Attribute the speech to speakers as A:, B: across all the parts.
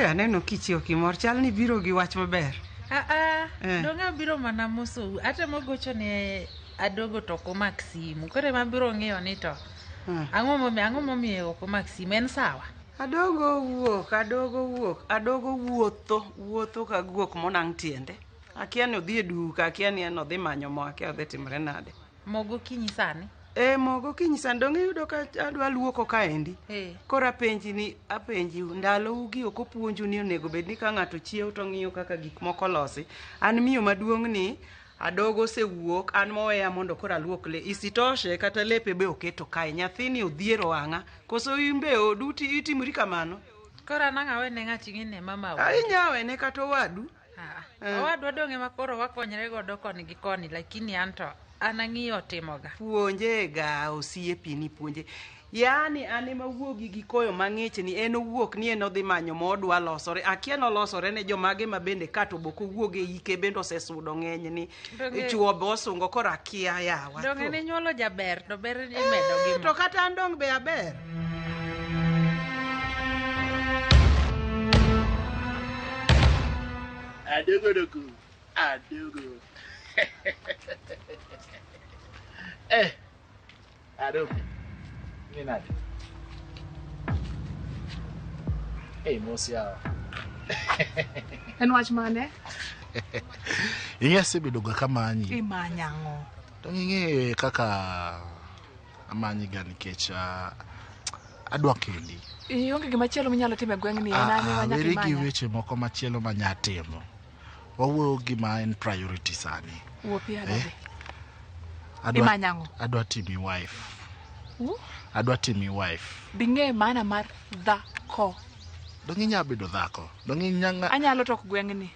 A: Aneno kichio kimor chal ni biro gi wach maber.
B: Donga biro mana moso atemo gocho ne adogo to ko Maximu. Kore mabiro ng'iyo ni to. Ang'o momiyo ok Maximu en sawa?
A: Adogo wuotho ka guok monang' tiende. Akia ni odhi e duka, akia ni en odhi manyo mo, akia odhi timre nade.
B: Mogo kinyi sani?
A: Mogo kinyi sani dong iyudo ka adwa luoko kaendi. Koro apenji ndalo ugi ok opuonju ni onego bed ni ka ng'ato chiewo to ng'iyo kaka gik moko losi. An miyo maduong' ni adogo osewuok, an moweya mondo koro aluok le. Isitoshe kata lepe be oketo kae. Nyathini odhiero wang'a. Koso imbe oduti itimuri kamano.
B: Koro anang'a wene ng'ati ng'ine mama.
A: Inyawe ne kata owadu.
B: Owadwa donge ma koro wakonyre godo koni gi koni, lakini anto anang'iyo timoga.
A: Puonje ga osiepi ni puonje. Yani ane mawuogi gi koyo mang'ich ni en owuok ni en odhi manyo modwa losore. Akia no losore ne jomage ma bende kato boko wuoge ike bende osesudo ng'eny ni chuo be osungo koro akia yawa.
B: Donge ne nyuolo jaber to ber ni medo gi mo.
A: To kata andong be aber.
C: Adogo. Adogo. Ni nani? Mosi yawa.
D: En wach mane?
C: Ing'e bedo ga kamanyi.
D: Imanyang'o.
C: Dong ing'e kaka amanyi ga nikech adwa kendi.
D: Ionge gima chielo minyalo time gweng'ni en ane wanyaki manya.
C: Veri gi weche moko machielo manyatimo. Wawuoyo gima en priority sani.
D: Wuopi adade. Imanyang'o.
C: Adwa timi wife. Adwa timi wife.
D: Bing'e maana mar dhako.
C: Dong inya bedo dhako. Dong inyanga.
D: Anyalo tok gweng'ni.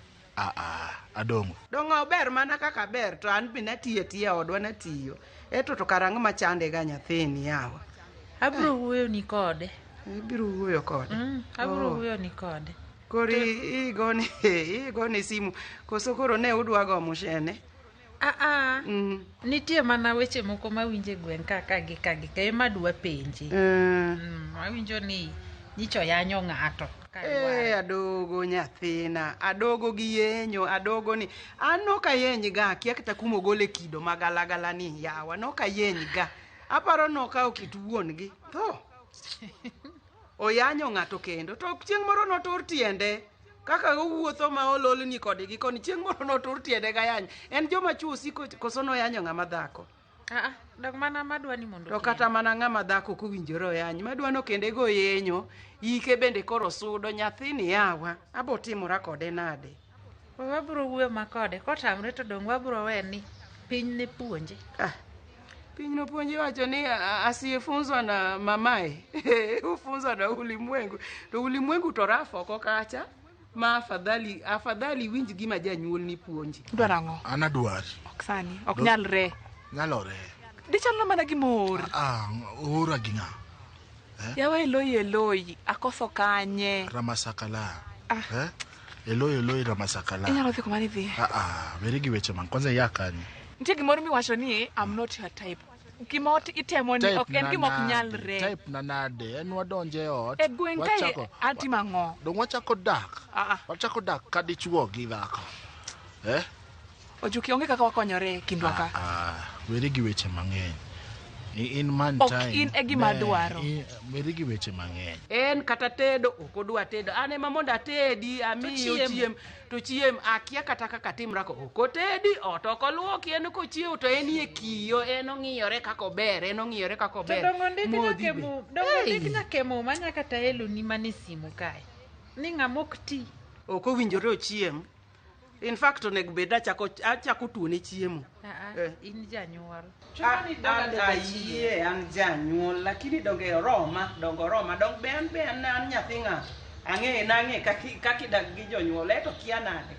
C: Adongo.
A: Dongo ober mana kaka ber to an be natiyo odwa natiyo. Eto to karang'o machande ga nyathini yawa.
B: Abro wuoyo ni kode.
A: Ibiro wuoyo kode.
B: Abro wuoyo ni kode.
A: Kori igone simu. Koso koro ne udwa go mushene.
B: Nitie mana weche moko mawinje gweng' kaka ema dwa penji. Awinjo ni nyicho yanyo ng'ato.
A: Adogo nyathina, adogo gi yenyo, adogo ni ano ka yeny ga akia kata kumo gole kido magalagala ni yawa no ka yeny ga. Aparo no ka okit wuon gi. To. Oyanyo ng'ato kendo to chieng' moro notur tiende. Kaka owuotho ma ololni kodgi koni chieng' moro notur tiende ga yany. En joma chuo siko koso no yanyo ng'ama dhako.
B: Dog mana madwa ni mondo.
A: To kata mana ng'ama dhako kowinjoro yany. Madwa no kende go yenyo. Ike bende koro sudo nyathini yawa. Abo timora kode nade.
B: Wabro wuoyo makode. Kotamre to dong wabro weni piny ne puonje.
A: Piny no puonje wacho ni asiyefunzwa na mamae. Ufunzwa na ulimwengu. To ulimwengu to rafo oko kacha. Ma afadhali winj gima janyuol ni puonji.
D: Dwarang'o?
C: Anadwari.
D: Oksani. Ok nyalre.
C: Nyalore.
D: Dichalo mana gimor.
C: Ora ginga.
D: Yawa Eloi. Akoso kanye.
C: Ramasakala. Eloi Ramasakala.
D: Inyalo dhi kuma ni dhi.
C: Veri gi weche man. Kwanza yakani.
D: Nitie gimoro miwacho ni I'm not her type. Gima itemo ni ok en gima ok nyalre.
C: Type na nade. En wadonje ot.
D: E gweng' kae atimo ang'o?
C: Dong wachako dak. Wachako dak ka dichuo gi dhako.
D: Ojuki onge kaka wakonyore kindwa ka.
C: Veri gi weche mang'eny. In man time.
D: Ok in e gima dwaro.
C: Veri gi weche mang'eny.
A: En kata tedo ok odwa tedo. Ane ma mondo atedi amiyo chiem. To chiem akia kata kaka timrako ok otedi ot ok oluoki en kochiewo to en ye kiyo en ong'iyore kako ber
B: To dongo ndikna kemo manya kata elo ni mane simu kae. Ni ng'amok ti.
A: Ok owinjore ochiem. In fact onego bed achako tuone chiemo.
B: In janyuol.
A: An janyuol lakini donge Roma. Dong be an nyathi ng'ato. Ang'e kaki dak gi jonyuol to kia nade.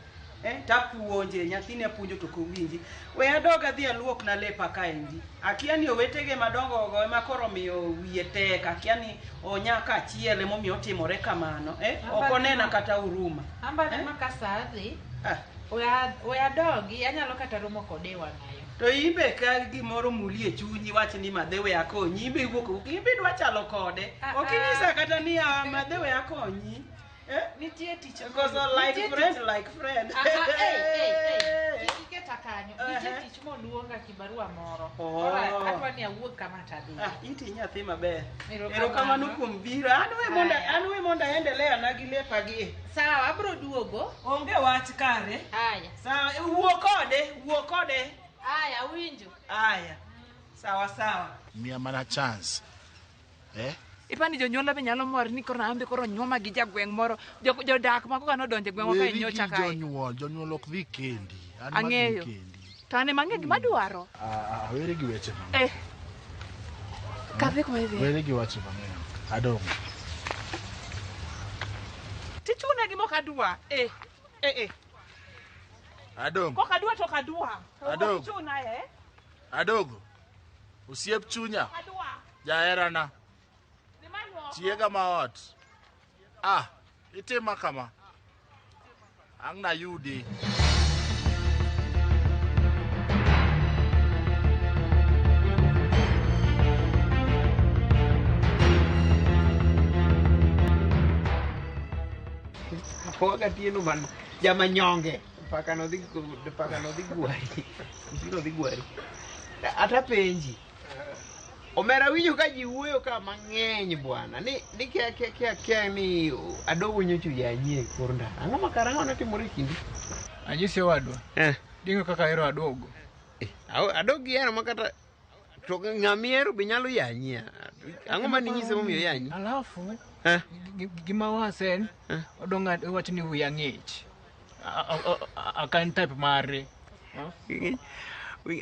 A: Tapuonje nyathini apuonjo to kowinji. We adoga dhi aluok na lepa kaendi. Akia ni owetege madongo go ema koro miyo wiye tek. Akia ni onyaka achiel emomiyo timore kamano. Ok onena kata huruma.
B: Amba makasa adhi. Oya dogi, anyalo kata romo kode wang'ayo.
A: To imbe ka gimoro muli e chunyi wach ni madhewe akonyi, imbe wuok, imbe dwa chalo kode. Ok inyisa kata ni madhewe akonyi.
B: Nitie tich.
A: Because like friend.
B: Iketa kanyo. Nitie tich moluonga kibarua moro. Adwa ni awuog kama tadhi.
A: Iti nyathi maber. Erokamano kuom biro. An we monda endelea na gi lepa gi.
B: Sawa, abro duogo.
A: Onge wach kare.
B: Aya.
A: Sawa, wuo kode.
B: Aya, winjo.
A: Aya. Sawa.
C: Mia mana chance.
D: Ipani jonyuola be nyalo mor ni koro ambe koro nyoma gi jagweng' moro jodak mako kano donje gweng' ka nyocha kae.
C: Jonyuol ok dhi kendi.
D: Ang'eyo. To ane mang'e gima dwaro.
C: Were gi weche mang'eny.
D: Kadhi kuma idhi.
C: Were gi weche mang'eny. Adong'.
D: Tichune gima ok adwa.
C: Adong'.
D: Kok adwa to kadwa.
C: Adong'.
D: Tichuna
C: Adogo. Osiep chunya.
D: Adwa.
C: Jaherana. Chiega ma ot. Itima kama. Ang na yudi.
E: Poga tieno man jama nyonge paka no dhi gwari. Usiro dhi gwari. Ata penji. Omera winjo ka ji wuoyo ka mang'eny bwana ni kia ni Adogo nyocho janyie kornda. Ang'o makara ang'o natimore kindi?
F: Anyisi wadwa. Dingo kaka hero Adogo.
E: Adogo hero makata to ng'amiero be nyalo yanyia. Ang'o mani nyise momiyo yanyi?
F: Alafu gima wasen odonga wach ni wiya ng'ich. Akan type mare.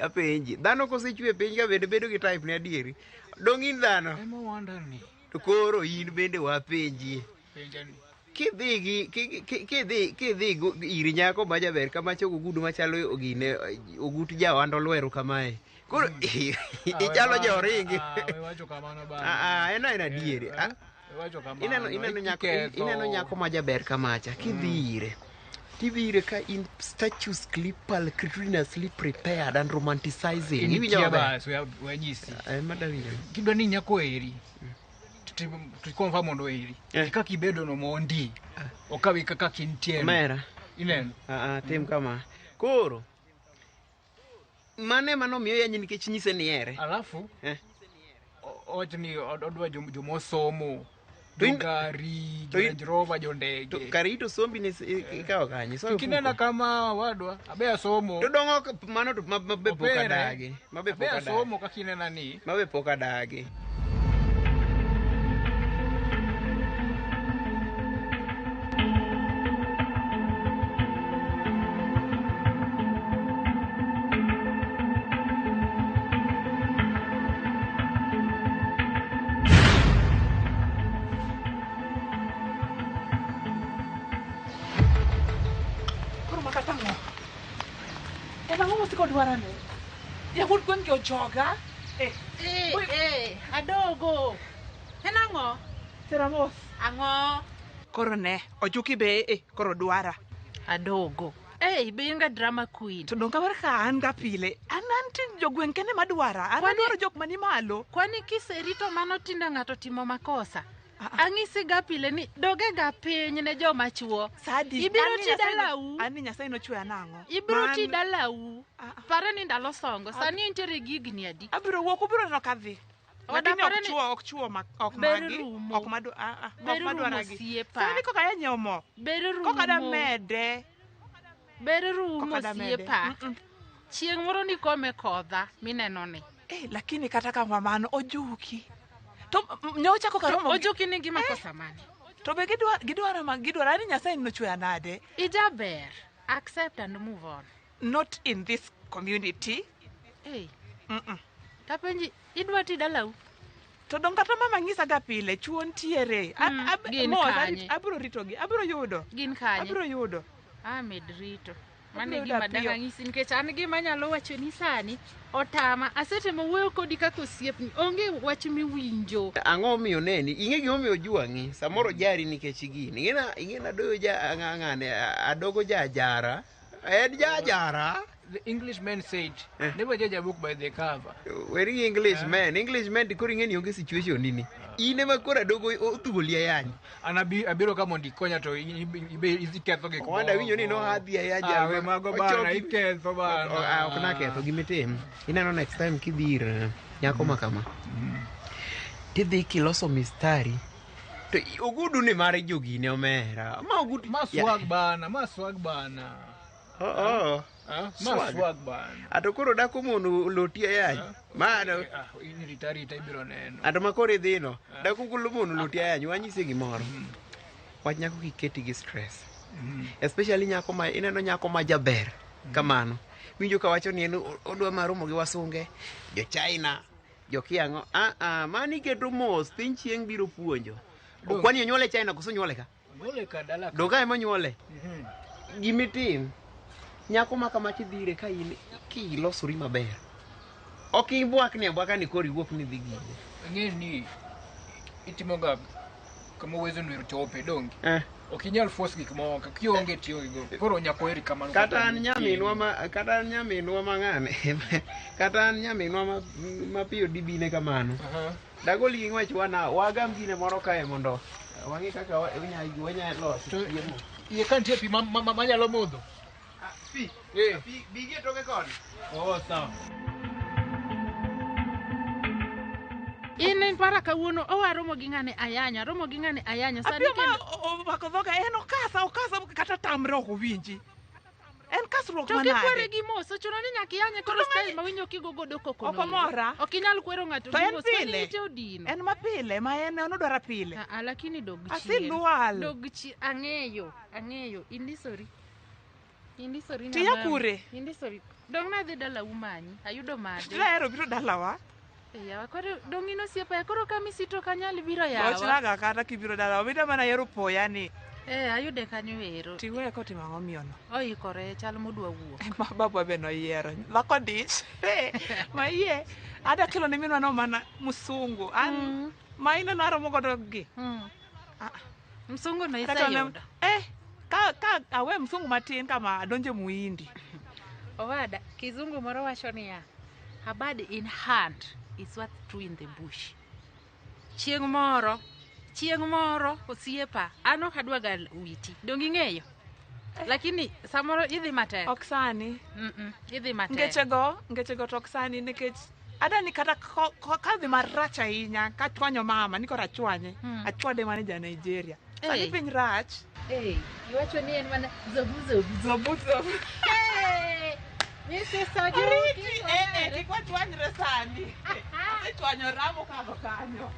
E: Apenji dhano kosechwe penj ka bedo gi type ne adieri dong in dhano
F: ema wanda ni
E: to koro in bende wapenji
F: penjani
E: kidhi iri nyako ma jaber kama choko gudu machalo ogine ogut jawando lweru kamae koro ichalo joringi
F: wacho kamano ba
E: en adieri
F: wacho kamano
E: ineno nyako ma jaber kamacha kidhi ire Tivire ka in statues clipperly prepared and romanticizing.
F: Hivi nyaba wanyisi.
E: Madawinyo.
F: Kidwa ni nyako eri. Tukonfa mondo eri. Kaka kibedo no mondi. Okawi kaka kintieno.
E: Mera.
F: Ineno.
E: Tim kama. Koro. Mane mano miyo yanyi nikech nyise ni ere.
F: Alafu. Ocho ni odwa jomosomo. Gari, Jrova jondege.
E: Karito sombi ni ikawa kanyi.
F: Kinena kama wadwa, abe somo.
E: To dongo mano to mabe poka dage.
F: Mabe poka dage. Somo kakinena ni.
E: Mabe poka dage.
D: Yahut gwen go joga.
B: Adogo. Enang'o?
D: Teramos.
B: Ang'o?
D: Koro ne, ojuki be koro dwara.
B: Adogo. Be inga drama queen.
D: To donga war ka an ga pile. An tin jogwen kene madwara. An dwaro jok mani malo.
B: Kwani kiserito mano tinda ng'ato timo makosa. Ang'isi ga pile ni doge ga piny ne joma chuo.
D: Sadi.
B: Ibiro ti dalau.
D: Ani Nyasaye no chwe anang'o.
B: Ibiro ti dalau. Pare ni ndalo songo. Sani intere gigni adi.
D: Abiro wuok ubiro no kadhi. Lakini ok chuo ok magi. Ok madu ok madwara gi. Sani koka yanyo mo. Koka da mede.
B: Bere rumo siepa. Chieng' moro ni kome kodha mineno ni.
D: Lakini kata kama mano ojuki. To nyocha koka romo
B: ojuki ni gima kosa mani.
D: To be gidwara ni Nyasaye no chwe anade.
B: Ijaber. Accept and move on.
D: Not in this community.
B: Tapenji idwa ti dalau.
D: To dong kata mama ng'isa ga pile chuon tiere. Abiro ritogi. Abiro yudo.
B: Gin kanye.
D: Abiro yudo.
B: Medrito. Mane gima danga ng'isi nikech an gima nyalo wacho ni sani otama asetemo wuoyo kodi kaka osiepni onge wach miwinjo.
E: Ang'o miyo neni ing'e gima miyo juang'i samoro jari nikech gini ing'ena doyo ja ng'ane Adogo jara Ed jajara.
F: The Englishman said, never judge a book by the cover.
E: Very Englishman. Englishman di kuri ngeni onge situation nini. Ine makora dogo otugolia yanyi.
F: Abiro kama ndikonya to iketho gik.
E: Wanda winjo ni no hadhi ayaja.
F: We mago bana iketho bana.
E: Okna ketho gimetem. Ineno next time kidhir nyako makama. Tidhi kiloso mistari. To ogudu ni mare jogine omera. Ma ogudu
F: maswag bana. Maswag bana.
E: Ato koro dako mono lotia yanyi. Mano
F: ini ritari ibiro neno.
E: Ato makore dhino. Dako kulo mono lotia yanyi wanyise gimoro. Wach nyako kiketi gi stress. Especially nyako ma ineno nyako ma jaber kamano. Winjo ka wacho ni en odwa maromo gi wasunge, jo China, jo kiango. Mani keto mos piny chieng biro puonjo. Okwani onyuole China koso nyuole ka?
F: Nyuole ka dala.
E: Doga ema nyuole. Gimitim. Nyako ma kama chidhire ka in kilosori maber. Ok ibwak ni kori wuok ni dhi gine.
F: Ngeni itimoga kama uwezo ndio chope dongi. Okinyal force gik moko kionge tiyo go. Koro nyako eri kamano.
E: Kata an nyaminwa mang'ane. Kata an nyaminwa mapiyo dibine kamano. Dagoli ng'wech wagam gine moro kae mondo wang'i kaka wanya loso chiemo.
F: Ye kan tie pi manyalo modho.
E: Pi. Pi bige toke koni. Sawa.
B: In para kawuono owaromo gi ng'ane ayanya
D: sani kendo bako dhoga en okasa kata tamre ok winji. En kasruok manade.
B: To kikwere gi moso chuno ni nyaki yanye koro style mawinjo kigogodo koko.
D: Okomora.
B: Ok inyal kwero ng'ato gi moso ni odino.
D: En mapile ma en odwara pile.
B: Lakini dog chien.
D: Asilwal.
B: Dog chien ang'eyo. Indisori na.
D: Tiya kure.
B: Indisori. Dong na dhi dala umanyi. Ayudo made.
D: Lero biro dalawa.
B: Yawa koro dongino siepa koro kamisito kanyal biro yawa.
D: Wachnaga kata kibiro dalawa. Wida mana yero poya ni.
B: Ayude kanyo ero.
D: Tiwe ko timang'o miono.
B: Oikore chal modwa wuok.
D: Ma baba be no yiero. Lako dich. Ma iye. Ada kilo ni minwa no mana musungu. An ma ina naro mo godo gi.
B: Musungu no isayudo.
D: Ka awe musungu matin kama adonje muindi.
B: Owada kizungu moro wacho niya. A bird in hand is worth two in the bush. Chieng moro osiepa ano kadwa gal witi dongi ng'eyo lakini samoro idhi matek
D: oksani
B: idhi matek
D: ngechego to oksani nikech adani kata kadhi marach ahinya ka chwanyo mama niko rachwanye achwade mane ja Nigeria sani piny rach
B: iwacho ni en mana zobu Mrs. Sajuki
D: kikwa chwanyre sani chwanyo ramo kadho kanyo.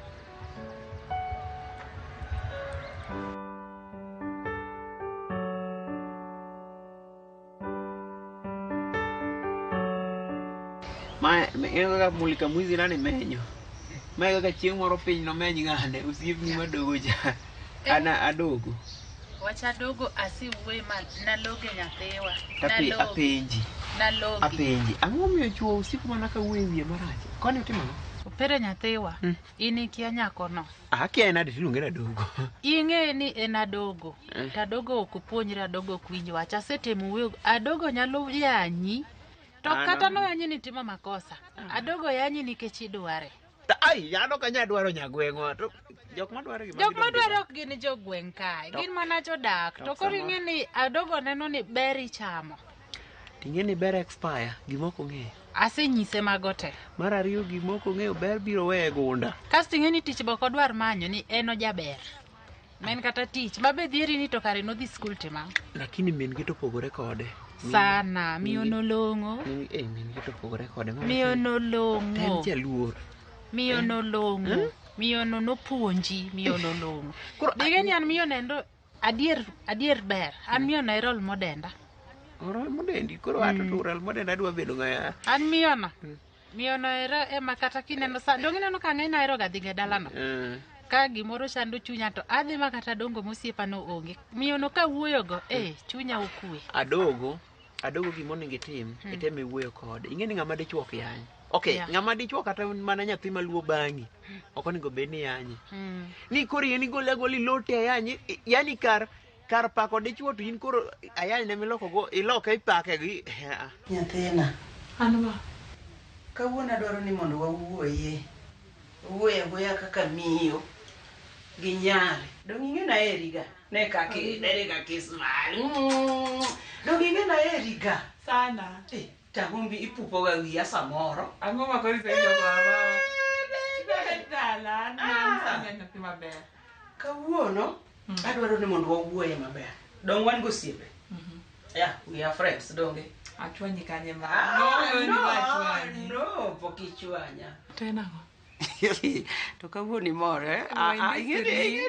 E: Eno kaka mulika mwizi nani menyo. Mae kaka chieng' moro piny no menyi ng'ane osiepni madogo cha. Ana adogo.
B: Wacha dogo asiwe naloge nyathiwa.
E: Apenji. Ang'o miyo chuo usiku mana ka wiye marach? Koni utimo ang'o?
B: Opere nyathiwa. Ini kia nyako no.
E: Kia en adi tiluonge na dogo.
B: Ing'e ni en adogo. Tadogo ok puonjre adogo ok winj wach. Asetemo wuoyo adogo nyalo yanyi. To kata no yanyi ni timo makosa. Adogo yanyi nikech idware.
E: Yano kanya dwaro nyagweng'wa to jok madwaro
B: ok gin jogweng' kae. Gin mana jodak. To koro ing'e ni adogo neno ni ber ichamo.
E: Ting'e ni ber expire gimoko ng'eyo.
B: Asenyise mago te.
E: Mar ariyo gimoko ng'eyo ber biro weye gunda.
B: Kasto ing'e ni tich bok odwar manyo ni en ojaber. Men kata tich mabe dhieri ni to kare nodhi skul timang'.
E: Lakini min gi to pogore kode.
B: Sana miyo nolong'o.
E: Min gi to pogore kode.
B: Miyo nolong'o.
E: Tem jaluor.
B: Miyo nolong'o. Miyo nopuonji. Miyo nolong'o. Dige ni an miyo nendo adier ber. An miyo na role modenda.
E: Role modendi koro ato to role modenda adwa bedo ng'aya.
B: An miyo na. Miyo no ero ema kata kineno sa dongi neno ka ng'eny na ero ga dhige dalano. Ka gimoro chando chunya to adhi ma kata dongo mosiepa no onge. Miyo no ka wuoyo go chunya okue.
E: Adogo gimonego itim iteme wuoyo kode. Ing'e ni ng'ama dichuo ok yany. Okay, ng'ama dichuo kata mana nyathi maluo bangi. Ok onego bed ni yanye. Ni koro yeni goli lote yanye yani kar kar pako dichuo to in koro ayany ne miloko go iloke ipake gi
A: nyathina.
D: An ma.
A: Kawuono adwaro ni mondo wawuoye. Wuoye goya kaka miyo gi nyare. Dong ing'ena eriga. Ne kaki derega kismal. Dong ing'ena eriga.
D: Sana.
A: Tagumbi ipupo ga wiya samoro.
D: Ang'o ma kori sejo baba. Dala nan sana nyathi maber.
A: Kawuono adwaro ni mondo wawuoye maber. Dong wan gosiepe. Yeah, we are friends, donge.
D: Achwanyi kanye ma.
A: No, pokichwanya.
D: Tena go.
A: To kawuono mor ing'eni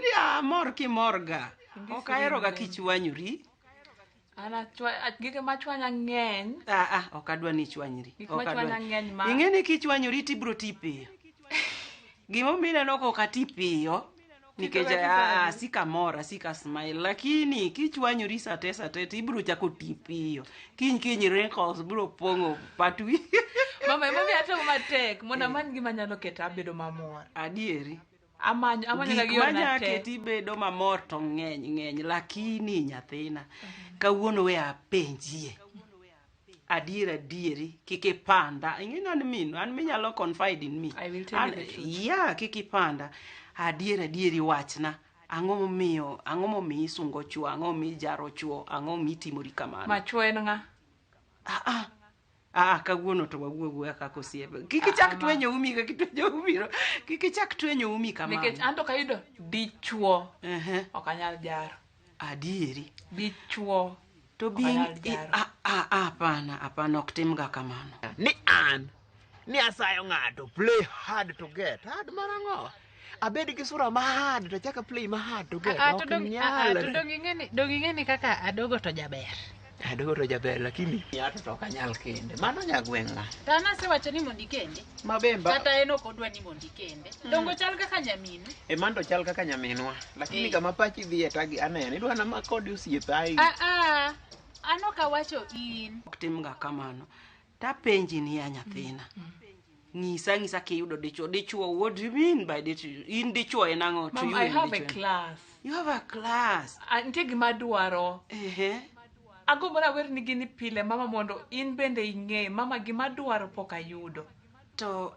A: mor kimorga. Ok ahero ga kichwanyori.
D: Ana gige machwanya ng'eny.
A: Ok adwa ni chwanyri.
D: Ok adwa ng'eny ma.
A: Ing'eni kichwanyori tibro tipiyo. Gimomiyo noko katipiyo. Nikech sika smile lakini kichwanyori sate tibro chako tipiyo. Kiny wrinkles bro pongo patwi.
D: Mama hata matek mona man gima nyalo keta abedo mamor.
A: Adieri.
D: Amanya
A: manya keti bedo mamor to ng'eny lakini nyathina kawuono we apenjie. Adieri kiki panda. Ing'ina an minyalo confide in me.
D: I will tell you the truth.
A: Yeah, kiki panda. Adieri wachna. Ang'o momiyo isungo chuo, ang'o momiyo ijaro chuo, ang'o momiyo itimori kamano.
D: Ma chuo en ng'a?
A: Kawuono to wawuoyo kaka osiepe. Kiki chak twenyo umi kaka twenyo umiro. Kiki chak twenyo umi kamano.
D: Nikech anto kayudo dichuo. Ok anyal jaro.
A: Adieri.
D: Dichuo.
A: To hapana ok timga kamano.
E: Ni asayo ng'ato play hard to get. Hard marang'o? Abed gi sura ma hard to chaka play ma hard to get.
B: Dong ing'eni kaka adogo to jaber.
E: Adogo to jaber lakini yato to kanyal kende. Mano nyagwenga.
B: Tana se wacho ni mondi kende.
E: Mabemba.
B: Kata eno kodwa ni mondi kende. Dongo chal kaka nyaminu.
E: Mando chal kaka nyaminwa. Lakini kama pachi dhiye tagi anene. Idwa na makodi osiepe ai.
B: Ano kawacho in.
A: Ok timga kamano. Tapenji ni ya nyathina. Ng'isa kiyudo dichuo. What do you mean by dichuo? In dichuo en ang'o to you?
D: I have a class.
A: You have a class.
D: Nitie gima dwaro. Agombo na wer ni gini pile mama mondo in bende ing'e mama gima dwaro pok ayudo. To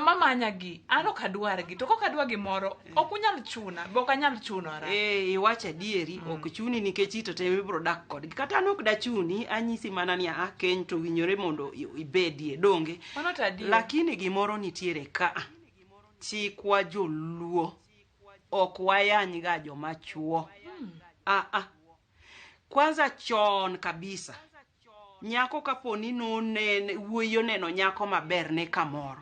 D: mama anyagi an ok adwar gi to kok adwa gimoro ok unyal chuna be ok anyal chunora.
A: Iwacho adieri ok chuni nikech ito te ibro dak kod kata an ok da chuni anyisi mana ni keny to winyore mondo ibedie donge. Lakini gimoro nitiere ka chikwa joluo ok wayany ga joma chuo. Kwanza chon kabisa nyako kaponi wuoyo neno nyako maber ne kamoro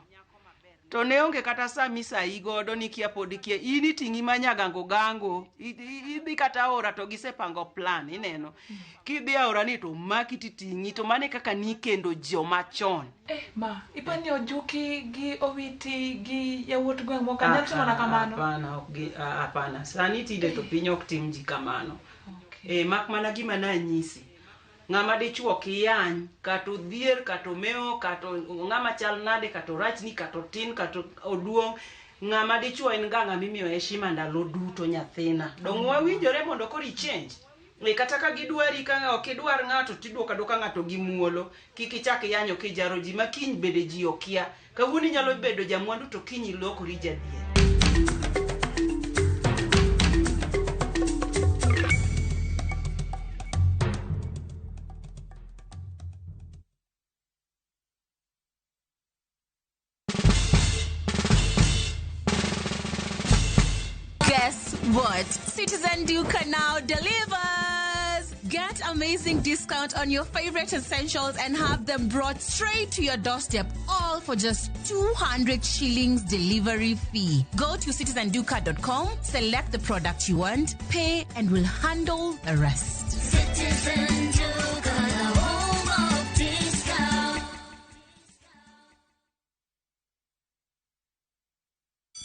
A: to ne onge kata samisa igodo nikia podikia ini tingi manyagango idhi kata ora to gisepango plan ineno kidhi ora ni to makiti tingi to mane kaka nikendo joma chon
D: ma ipani ojuki gi owiti gi yawuot gweng' mo kanyal timo na kamano.
A: Hapana sani tinde to piny ok tim ji kamano. Mak mana gima na nyisi ng'ama dichuo kiyany kato dhier kato meo kato ng'ama chal nade kato rachni kato tin kato oduong ng'ama dichuo en ga ng'ama imiyo heshima ndalo duto nyathina. Dong wawinjore mondo kori change. Kata ka gidwari ka ok idwar ng'ato tidwoka doka ng'ato gi muolo kik ichak yanyo kijaro ji ma kiny bede ji okia kawuono nyalo bedo jamwandu to kiny lokori jadhier.
G: Guess what? Citizen Duca now delivers! Get amazing discount on your favorite essentials and have them brought straight to your doorstep, all for just 200 shillings delivery fee. Go to citizenduca.com, select the product you want, pay, and we'll handle the rest. Citizen Duca, the home of discount.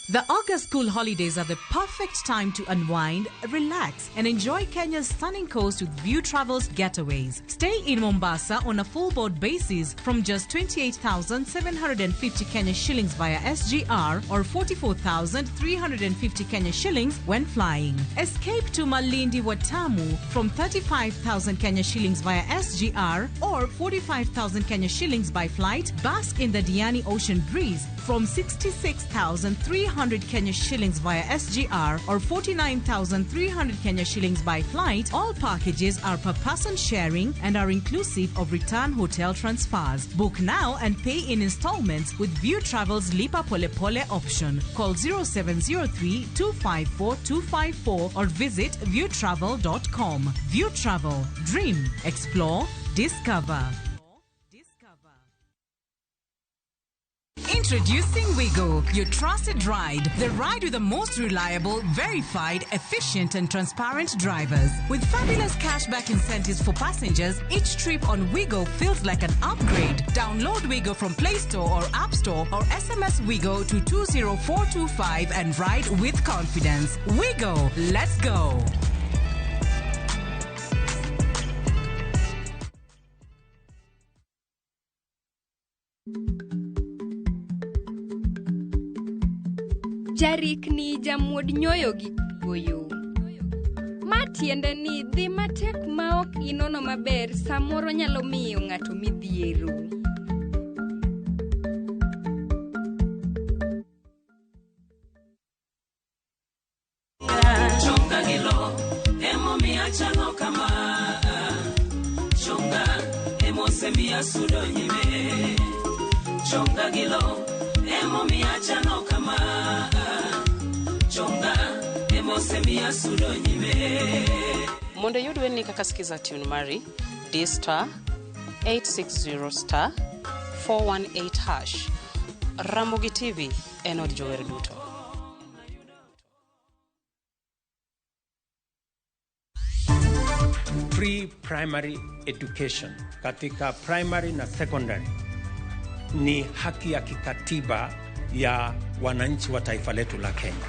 H: The August school holidays are the perfect time to unwind, relax, and enjoy Kenya's stunning coast with View Travel's getaways. Stay in Mombasa on a full board basis from just 28,750 Kenya shillings via SGR or 44,350 Kenya shillings when flying. Escape to Malindi Watamu from 35,000 Kenya shillings via SGR or 45,000 Kenya shillings by flight. Bask in the Diani Ocean Breeze from 66,300 Kenya shillings via SGR or 49,300 Kenya shillings by flight. All packages are per person sharing and are inclusive of return hotel transfers. Book now and pay in installments with View Travel's Lipa Pole Pole option. Call 0703 254 254 or visit viewtravel.com. View Travel. Dream. Explore. Discover. Introducing Wigo, your trusted ride. The ride with the most reliable, verified, efficient and transparent drivers. With fabulous cashback incentives for passengers, each trip on Wigo feels like an upgrade. Download Wigo from Play Store or App Store or SMS Wigo to 20425 and ride with confidence. Wigo, let's go.
I: Jarik ni jamuod nyoyo gi goyo. Matiende ni dhi matek maok inono maber samoro nyalo miyo ng'ato midhiero.
J: Chonga gilo emo mi achalo kama chonga emo se mi asudo nyime chonga gilo emo mi achalo kama chonga emo se mi asudo nyime.
K: Mondo yudwe ni kaka sikiza tune mari D*860* 418#. Ramogi TV enod jower duto.
L: Pre-primary education katika primary na secondary ni haki ya kikatiba ya wananchi wa taifa letu la Kenya.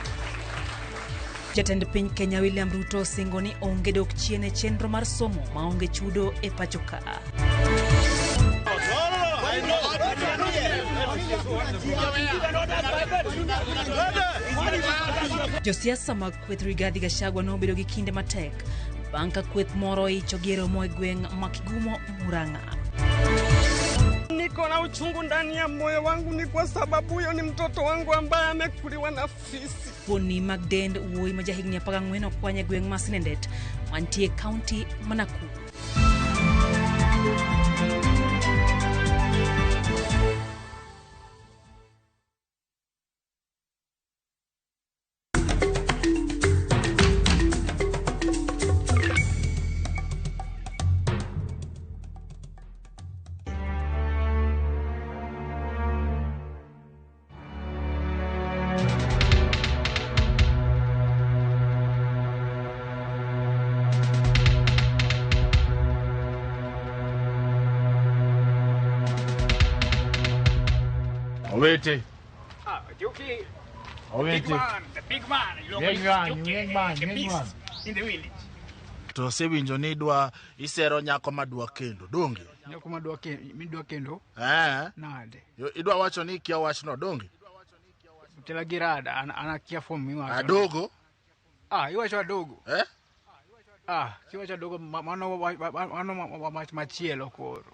H: Jatend piny Kenya William Ruto singo ni onge dok chien e chenro mar somo maonge chudo e pacho ka. Josiasa mag kweth Rigathi Gachagua nobedo gi kinde matek bang' ka kweth moro icho gero mo e gweng' ma Kigumo, Murang'a.
M: Niko na uchungu ndani ya moyo wangu ni kwa sababu huyo ni mtoto wangu ambaye amekuliwa na fisi.
H: Poni Magdend wuoyi ma jahigni 14 okwanye gweng' ma Sinendet mantie kaunti ma Nakuru.
N: Owete.
F: Juki.
N: Owete.
F: The big man.
N: Young man.
F: In the village.
C: To sewinjo ni dwa isero nyako madwa kendo donge.
F: Nyako madwa kendo. Nade.
C: Idwa wacho ni kia wachno donge.
F: Tela girada anakia form mi wacho.
C: Adogo?
F: Iwacho adogo. Kiwacho adogo mano machielo koro.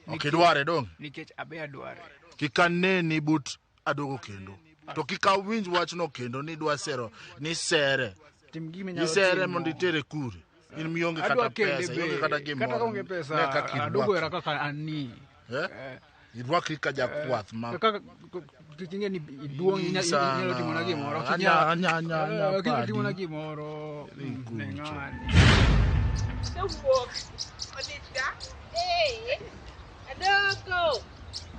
C: Okidware donge.
F: Nikech abe adware.
C: Kikane ni but adogo kendo. To kikawinj wachno kendo ni dwa sero ni sere. Ni sere mondo itere kure. In mionge kata pesa, yonge kata gimoro.
F: Kata konge pesa. Adogo era kaka ani.
C: Irwakri ka jakwath ma.
F: Kaka kitinge ni duong nyalo timo na gimoro. Kinya timo na gimoro. Nengani.
B: Sewuok. Odita. Adogo.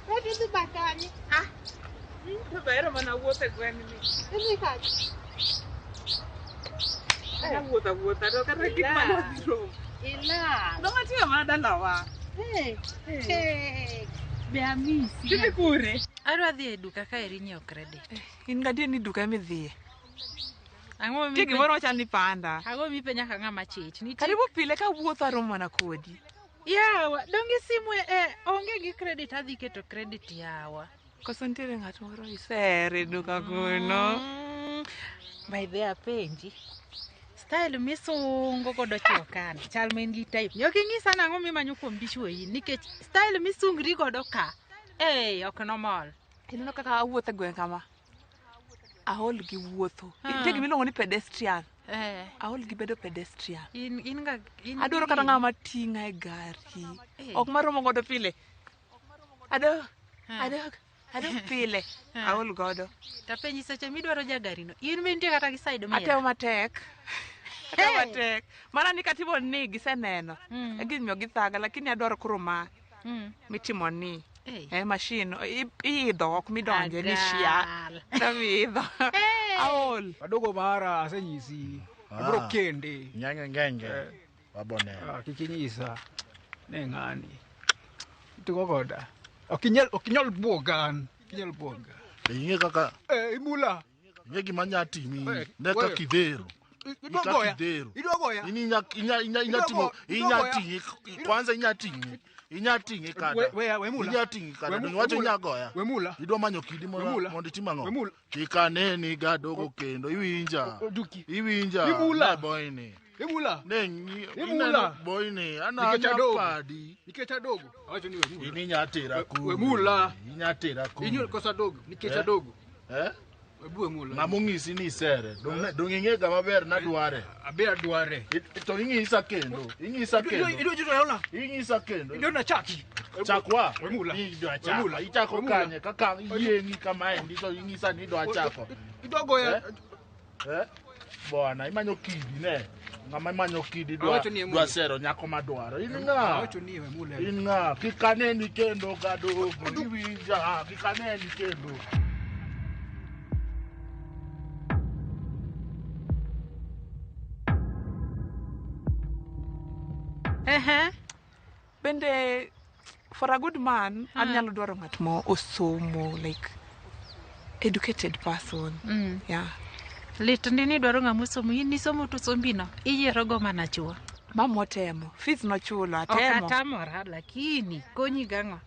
B: Wadi di bakani. To bero mana wuothe gwen ni. Ni kachi. Ana wuotha to kata gik mana diro. Ila. Donga tiyo mana dalawa. Be amisi.
D: Dhi kure?
B: Adwa dhi e duka ka eri nyiewo credit.
D: In gadi ni duka mi dhie.
B: Ang'o mi?
D: Tigi moro machal ni panda.
B: Ang'o mi penya ka ng'ama chich.
D: Karibu pile ka wuotho aromo mana kodi.
B: Yawa, donge simu onge gi credit adhi keto credit yawa.
D: Koso ntiere ng'at moro isere duka kuno.
B: By the apenji. Style misungo kodo chokan. Chal men gi type. Yok ing'isa nang'o mimanyo kuom dichuo in nikech style misungri godo ka. Ok normal.
D: Ineno kaka awuotho e gweng' kama. Ahol gi wuotho. Nitie gimiluongo ni pedestrian. Ahol gi bedo pedestrian. Adwaro kata ng'ama ting'a e gari. Ok maromo godo pile. Adok pile. Ahol godo.
B: Tapenji seche midwaro jagari no. In mintie kata gi side mira.
D: Atemo matek. Mana ni katimo ni giseneno. Gimiyo githaga lakini adwaro koro ma. Mitimo ni. Machine iidho ok midonje ni shia. Idho. Aol.
F: Adogo mara asenyisi. Abro kende.
C: Ngenge. Wabone.
F: Kikinyisa. Ne ng'ani. Tugo goda. Okinyal buogan. Kinyal buoga.
C: Inge kaka.
F: Imula.
C: Inge gima nyatimi. Neka kidhero.
F: Idwagoya.
C: Inyatingi kada. Inyatingi kada. Nwacho nyagoya.
F: Wemula.
C: Idwa manyo kidi mondo itima ng'o. Kikaneni gadogo kendo iwinja. Iwinja.
F: Imula.
C: Boyni.
F: Imula.
C: Imula. Boyni. Ana padi.
F: Nikecha dogo. Awacho ni wemula.
C: Ini nyatira ku.
F: Wemula.
C: Inyatira ku.
F: Inyol kosa dogo. Nikecha dogo.
C: Mula. Ng'among'isi ni sere. Dong ing'ega maber nadware.
F: Abe adware.
C: To ing'isa kendo. Ing'isa kendo. Ing'isa kendo.
F: Idona chaki.
C: Chakwa.
F: Wemula.
C: Idwa chako. Ichako kanye kaka yiengi kama endi to ing'isa ni idwa chako.
F: Idwagoya.
C: Bwana imanyo kidi ne. Ng'ama imanyo kidi dwa sero nyako madwaro. In ng'a?
F: Awacho ni wemula.
C: In ng'a? Kikaneni kendo gadogo. Iwinja. Kikaneni kendo.
D: Bende for a good man, anyalo dwaro ng'at mo osomo, like educated person. Yeah.
B: Lit ndini dwaro ng'ama osomo. In nisomo to sombino. Iyiero go mana chuo.
D: Mamwa temo. Fees no chulo atemo.
B: Okatamora lakini konyi gang'o.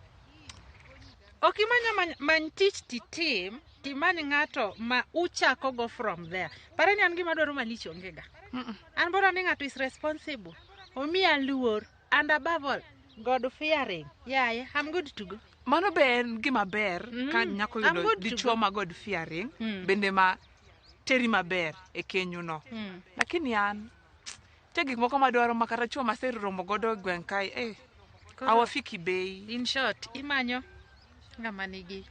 B: Okimanya many tich titim. Timani ng'ato ma uchako go from there. Parani an gima dwaro malich ongega. An bora ni ng'ato is responsible. Omiya luor. And above all, God fearing. Yeah, I'm good to go.
D: Mano ben gima ber ka nyako yudo dichuo ma God fearing bende ma teri maber e kenyu no. Lakini an te gik moko madwaro makata chuo maseromo godo gweng' kai awafiki bei.
B: In short, imanyo ng'ama nigi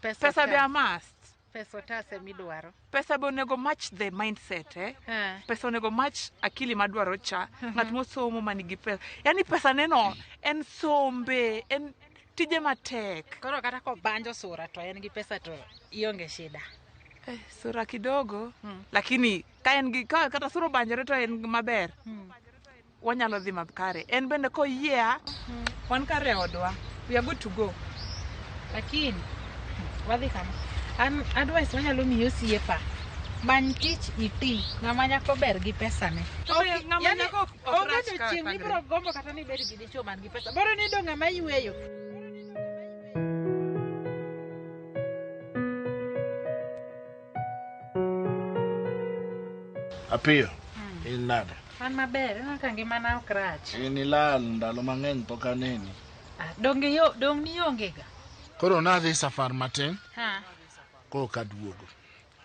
D: pesa be a must.
B: Pesa tase midwaro.
D: Pesa be onego match the mindset Pesa onego match akili madwaro cha. Ng'at mosomo manigi pesa. Yani pesa neno en sombe, en tije matek.
B: Koro kata ko banjo sura to en gi pesa to ionge shida.
D: Sura kidogo lakini ka en gi kata sura banjore to en maber. Wanyalo dhi makare. En bende ko wan kare odwa. We are good to go.
B: Lakini wadhi kama an advice wanyalo miyo siepa. Many tich iti ng'ama nyako ber gi pesa ne.
D: Ng'ama nyako
B: onge chieng' ibiro gombo kata ni bed gi dichuo man gi pesa. Boro ni do ng'ama yweyo.
C: Apiyo. In nade?
B: An maber, en ka ngimana ok rach.
C: In ilal ndalo mang'eny pok aneni.
B: Dong ni ongega.
C: Koro nadhi safar matin. Koro kaduogo.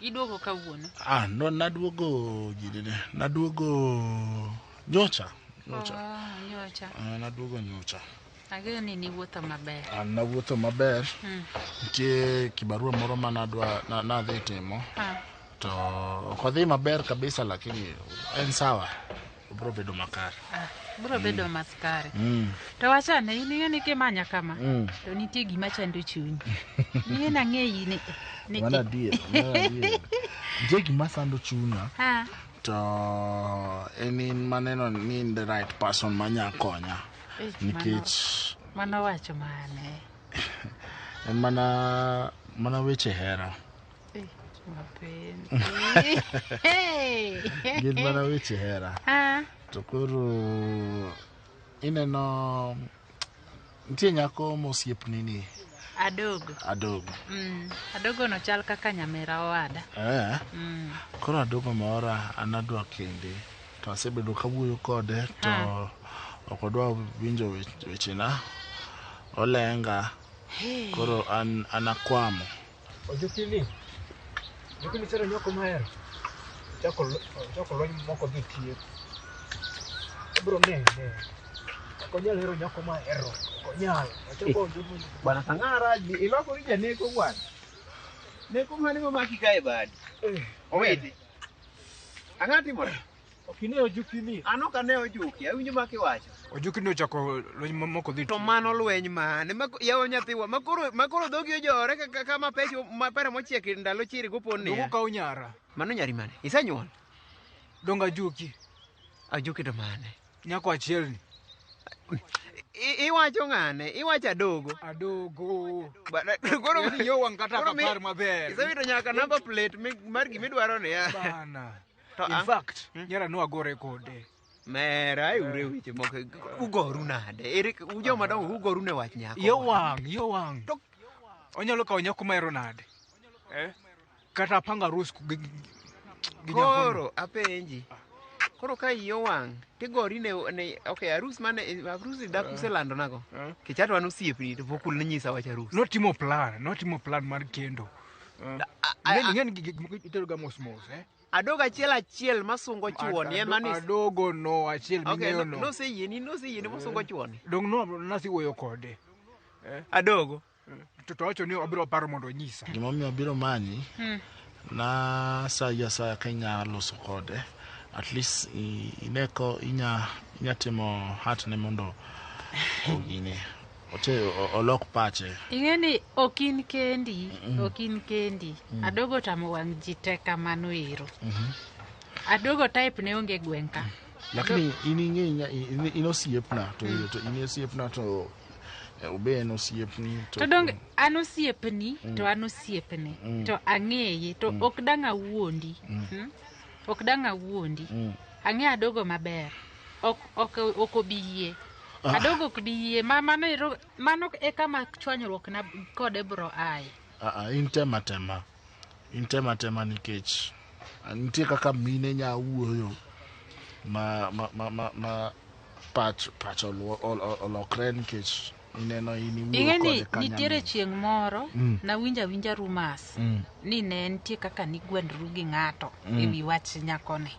B: Iduogo kawuono?
C: No, naduogo jidene. Naduogo nyocha.
B: Nyocha.
C: Naduogo nyocha.
B: Ageno ni niwuotho maber.
C: Nawuotho maber. Nitie kibarua moro ma nadhi timo. To ok odhi maber kabisa lakini en sawa. Bro bedo makare.
B: Bro bedo maskare. To wachane in ni kimanya kama. To nitie gima chando chunyi. Ni na ng'eyi ni.
C: Wana die. Je gima sando chunya. To in maneno ni the right person manya konya. Nikech
B: mano wacho mane.
C: En mana weche hera. Gin mana weche hera. To koro ineno nitie nyako mosiepni ni.
B: Adogo. Adogo no chal kaka nyamera owada.
C: Koro Adogo mora anadwa kende. To asebedo kawuoyo kode to ok odwa winjo wechena. Olenga. Koro anakwamo.
F: Ojukini sero nyoko mahero. Chako lony moko dhi tieko. Bro ne. Konyal hero nyoko mahero. Konyal.
E: Bwana Sangara iloko rija neko bwana. Neko mani mamaki kae badi. Owedi. Angati mora.
F: Okine Ojukini.
E: Anoka ne Ojuki. Awinjo maki wacho.
F: Ojukini ochako lony moko dhi.
E: To mano lweny mane? Yawo nyathiwa makoro dhogi ojore kama pecho mapere mochiek ndalo chiri gopon ne.
F: Dogo kawo nyara.
E: Mano nyari mane? Isenyuol?
F: Donga Ajuki.
E: Ajuki to mane?
F: Nyako achiel ni.
E: Iwacho ng'ane? Iwacho Adogo?
F: Adogo.
E: Koro
F: yo wang kata kapar maber.
E: Isewito nyaka number plate mar gimidwaro ne ya.
F: Bana. In fact, nyara no agore kode.
E: Mera ure weche moko ugoru nade? Ere ujoma dongo ugoru ne wach nyako.
F: Yo wang. Onyalo kawo nyako mahero nade? Kata panga rus gi
E: koro apenji. Koro ka iyo wang tigori ne okay arus mane arus dak uselando nago. Kichato anu siepni to pokul ne nyisa wach arus.
F: Notimo plan mar kendo. Ng'en itero ga mos
E: Adogo achiel masungo chuoni ema ni
F: Adogo no achiel mingeyo no.
E: No seyieni masungo chuoni.
F: Dong no nasi wuoyo kode.
E: Adogo
F: to wacho ni obiro paro mondo nyisa.
C: Gimomiyo obiro manyi na saya Kenya loso kode. At least ineko inya timo hat ne mondo ogine. Olok pache.
B: Ingeni okin kendi. Adogo tamo wang jite kamano ero. Adogo type ne onge gwenka.
C: Lakini inosiepna to inosiepna to ube enosiepni
B: to dong anosiepni to anosiepne to ang'eye to ok danga wuondi. Ok danga wuondi. Ang'e Adogo maber. Ok obiye. Adogo ok biye mano e kama chwanyruok na kode bro ai.
C: Intema nikech nitie kaka mine nya wuoyo ma pacho olokre nikech ineno
B: wuoyo kode kanya. Nitiere chieng' moro na winja rumas ni ne nitie kaka ni gwendru gi ng'ato ewi wach nyakone.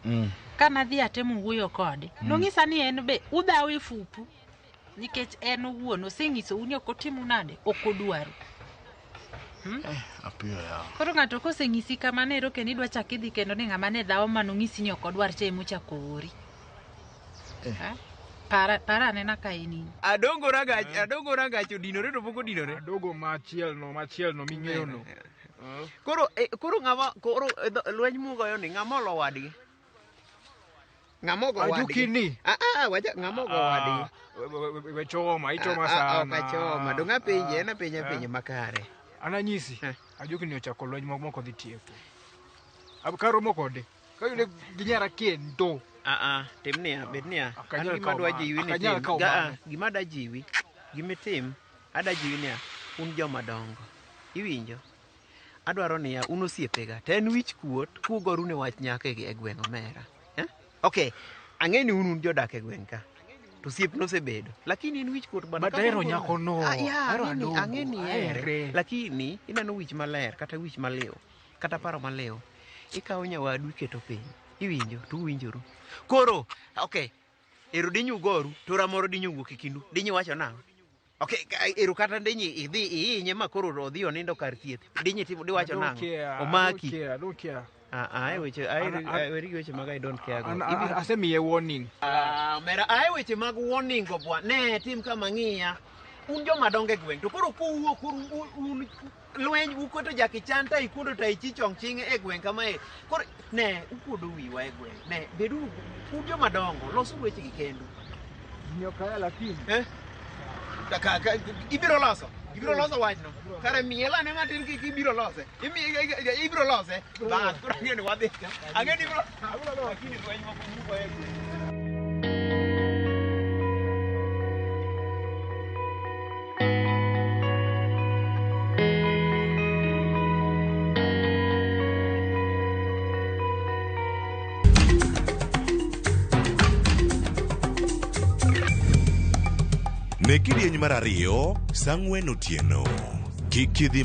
B: Kana dhi atemo wuoyo kode nong'isa ni en be udhawe fupu nikech en owuon oseng'iso uni ok otimu nade ok odwaru.
C: Apio ya.
B: Koro ng'ato koseng'isi kamano ero kendo idwa chak idhi kendo ni ng'ama ne dhawo manong'isi ni ok odwar cha emochako ori. Para nena ka ini.
E: Adogo ragach odinore to pok odinore.
F: Adogo machiel no ming'eyo no.
E: Koro lweny mugoyo ni ng'amolo wadgi. Ngamogo wadgi.
F: Ajukini.
E: Wacha ngamogo wadgi.
F: Wechoma itoma sana.
E: Okachoma. Donga penje na penje makare.
F: Ananyisi. Ajukini ochako lweny moko dhi tieko. Abkaro kode. Kayune ginyara kendo.
E: Timnia bednia. Gima dwa jiwi ni tim. Gima da jiwi. Gimitim. Ada jiwi ni un joma dongo. Iwinjo. Adwaro ni ya unosiepega. Ten wich kuot kugoru ne wach nyaka e gweng' Omera. Okay, ang'eni un jodak e gweng' ka. To siep nosebedo. Lakini in wich kuot bana.
F: Matero nyako no.
E: Ang'eni ere. Lakini inano wich maler kata wich maleo. Kata paro maleo. Ikawo nyawadu iketo piny. Iwinjo, tu winjoru. Koro, okay. Ero dinyu goru, to ramoro dinyu wuok kindu. Dinyu wacho nang'o? Okay, ero kata dinyi idhi ihinye ma koro odhi onindo kar thieth. Dinyi timo wacho nang'o? Omaki.
F: I don't care.
E: I weche mag I don't care.
F: Asemiye warning.
E: Mera weche mag warning go bwana. Ne tim kama ng'iya. Un joma donge gweng' to koro kuwuok un lweny ukoto jakichanta ikundo ta ichichong chinge e gweng' kama e. Koro ne ukudo wiwa e gweng'. Ne bedu un joma dongo loso weche gi kendu.
F: Nyokaya lakini.
E: Ibiro loso. Ibiro loso wachno. Kare miela ne matin ki ibiro lose. Ibiro lose. Ba, kura ngene wadhi. Angeni ibiro. Lakini rweny moko muko
O: Ne kidieny mar ariyo, Sang'wen otieno. Kik idhi